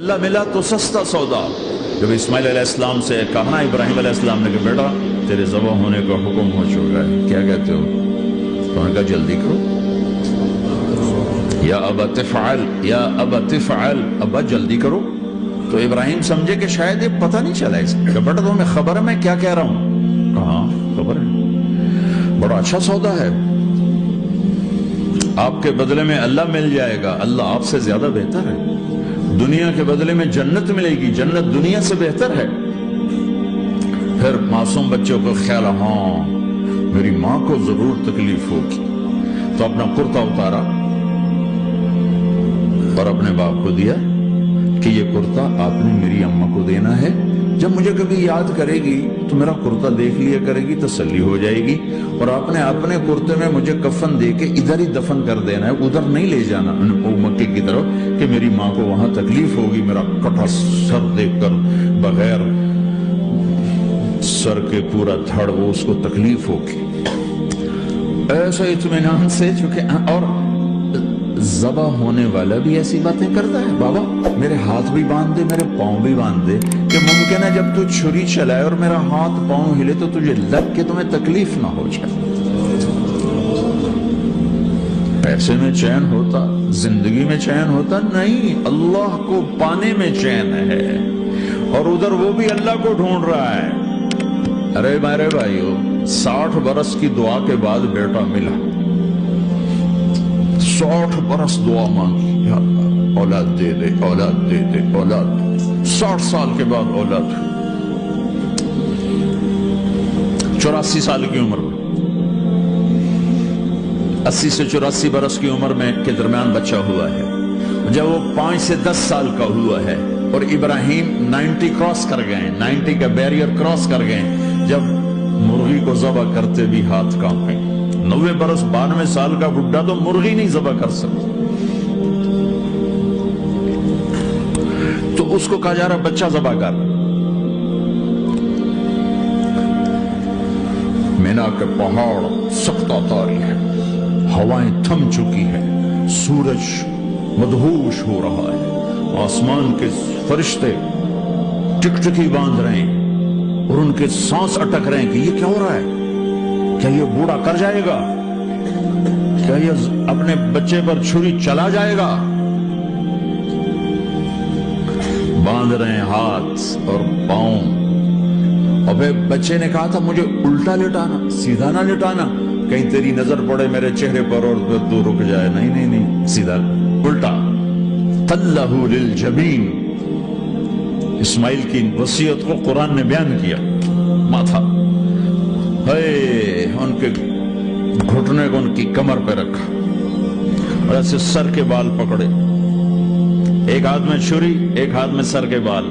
اللہ ملا تو سستا سودا۔ جب اسماعیل علیہ السلام سے کہا ابراہیم علیہ السلام نے کہ بیٹا تیرے ذبح ہونے کا حکم ہو چکا ہے، کیا کہتے ہو؟ تو انہوں نے کہا جلدی کرو، یا ابا تفعل، یا ابا تفعل، ابا جلدی کرو۔ تو ابراہیم سمجھے کہ شاید یہ پتہ نہیں چلا اس کا، بیٹا تمہیں خبر ہے میں کیا کہہ رہا ہوں؟ کہاں خبر ہے، بڑا اچھا سودا ہے، آپ کے بدلے میں اللہ مل جائے گا، اللہ آپ سے زیادہ بہتر ہے، دنیا کے بدلے میں جنت ملے گی، جنت دنیا سے بہتر ہے۔ پھر معصوم بچوں کو خیال، ہاں میری ماں کو ضرور تکلیف ہوگی، تو اپنا کرتا اتارا اور اپنے باپ کو دیا کہ یہ کرتا آپ نے میری اماں کو دینا ہے، جب مجھے کبھی یاد کرے گی تو میرا کرتا دیکھ لیا کرے گی، تسلی ہو جائے گی، اور آپ نے اپنے کرتے میں مجھے کفن دے کے ادھر ہی دفن کر دینا ہے، ادھر نہیں لے جانا مکے کی طرف کہ میری ماں کو وہاں تکلیف ہوگی، میرا کٹا سر دیکھ کر بغیر سر کے پورا دھڑ وہ اس کو تکلیف ہوگی۔ ایسا اطمینان سے، چونکہ اور ذبح ہونے والا بھی ایسی باتیں کرتا ہے، بابا میرے ہاتھ بھی باندھ دے، میرے پاؤں بھی باندھ دے، کہ ممکن ہے جب تو چھری چلائے اور میرا ہاتھ پاؤں ہلے تو تجھے لگ کے تمہیں تکلیف نہ ہو جائے۔ پیسے میں چین ہوتا، زندگی میں چین ہوتا نہیں، اللہ کو پانے میں چین ہے، اور ادھر وہ بھی اللہ کو ڈھونڈ رہا ہے۔ ارے میرے بھائیو، 60 برس کی دعا کے بعد بیٹا ملا، 60 برس دعا مانگی، یا اللہ اولاد دے دے، اولاد دے دے، اولاد، 60 سال کے بعد اولاد، 84 سال کی عمر میں، 80 سے 84 برس کی عمر میں کے درمیان بچہ ہوا ہے۔ جب وہ 5 سے 10 سال کا ہوا ہے اور ابراہیم 90 کراس کر گئے، 90 کا بیریئر کراس کر گئے، جب مرغی کو ذبح کرتے بھی ہاتھ کانپے، 90 برس 92 سال کا بڈھا تو مرغی نہیں ذبح کر سکتا، تو اس کو کہا جا رہا بچہ ذبح کر۔ مینا کے پہاڑ سخت تاری ہے، ہوائیں تھم چکی ہے، سورج مدہوش ہو رہا ہے، آسمان کے فرشتے ٹکٹکی باندھ رہے ہیں اور ان کے سانس اٹک رہے ہیں کہ یہ کیا ہو رہا ہے، کیا یہ بوڑھا کر جائے گا، کیا یہ اپنے بچے پر چھری چلا جائے گا؟ باندھ رہے ہیں ہاتھ اور پاؤں، اور پھر بچے نے کہا تھا مجھے الٹا لٹانا، سیدھا نہ لٹانا، کہیں تیری نظر پڑے میرے چہرے پر اور پھر تو رک جائے، نہیں نہیں نہیں، سیدھا الٹا۔ تلہ للجبین، اسماعیل کی وصیت کو قرآن نے بیان کیا، ماتھا ان کے گھٹنے کو ان کی کمر پہ رکھا اور ایسے سر کے بال پکڑے، ایک ہاتھ میں چھری، ایک ہاتھ میں سر کے بال،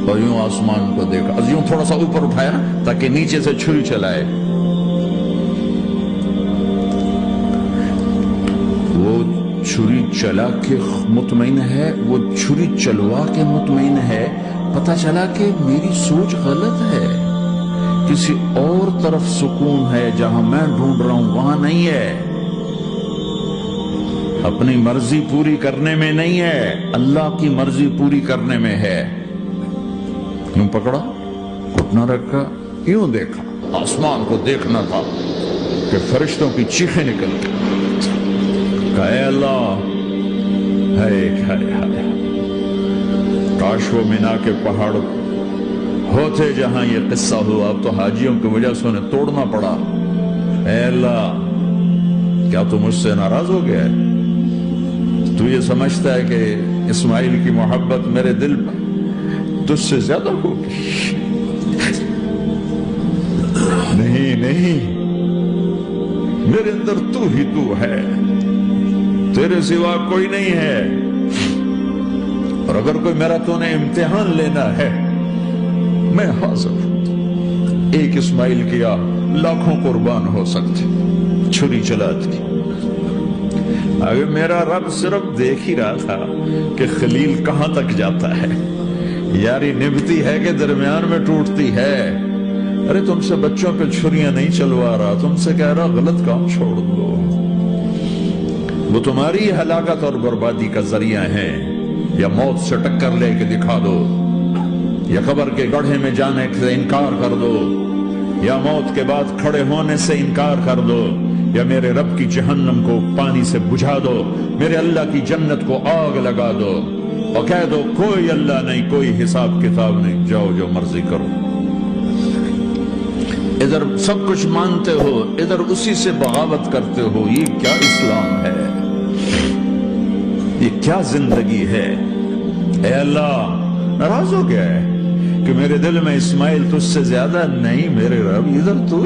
اور یوں آسمان کو دیکھا، یوں تھوڑا سا اوپر اٹھایا تاکہ نیچے سے چھری چلائے، وہ چھری چلا کے مطمئن ہے، وہ چھری چلوا کے مطمئن ہے، پتہ چلا کہ میری سوچ غلط ہے، کسی اور طرف سکون ہے، جہاں میں ڈھونڈ رہا ہوں وہاں نہیں ہے، اپنی مرضی پوری کرنے میں نہیں ہے، اللہ کی مرضی پوری کرنے میں ہے۔ یوں پکڑا، گھٹنا رکھا، یوں دیکھا، آسمان کو دیکھنا تھا کہ فرشتوں کی چیخیں نکل کہ اے اللہ، کاش وہ مینا کے پہاڑ ہوتے جہاں یہ قصہ ہوا، اب تو حاجیوں کی وجہ سے انہیں توڑنا پڑا۔ اے اللہ، کیا تو مجھ سے ناراض ہو گیا ہے؟ تو یہ سمجھتا ہے کہ اسماعیل کی محبت میرے دل پر تجھ سے زیادہ ہوگی؟ نہیں نہیں، میرے اندر تو ہی تو ہے، تیرے سوا کوئی نہیں ہے، اور اگر کوئی میرا تو نے امتحان لینا ہے میں حاضر ہوں۔ ایک اسماعیل کیا لاکھوں قربان ہو سکتے، چھری چلاتی۔ اگر میرا رب صرف دیکھ ہی رہا تھا کہ خلیل کہاں تک جاتا ہے، یاری نبھتی ہے کہ درمیان میں ٹوٹتی ہے۔ ارے تم سے بچوں پہ چھریاں نہیں چلوا رہا، تم سے کہہ رہا غلط کام چھوڑ دو، وہ تمہاری ہلاکت اور بربادی کا ذریعہ ہیں۔ یا موت سے ٹکر لے کے دکھا دو، یا قبر کے گڑھے میں جانے سے انکار کر دو، یا موت کے بعد کھڑے ہونے سے انکار کر دو، یا میرے رب کی جہنم کو پانی سے بجھا دو، میرے اللہ کی جنت کو آگ لگا دو، اور کہہ دو کوئی اللہ نہیں، کوئی حساب کتاب نہیں، جاؤ جو مرضی کرو۔ ادھر سب کچھ مانتے ہو، ادھر اسی سے بغاوت کرتے ہو۔ یہ کیا اسلام ہے؟ یہ کیا زندگی ہے؟ اے اللہ، ناراض ہو گیا ہے کہ میرے دل میں اسماعیل تجھ سے زیادہ نہیں، میرے رب ادھر تو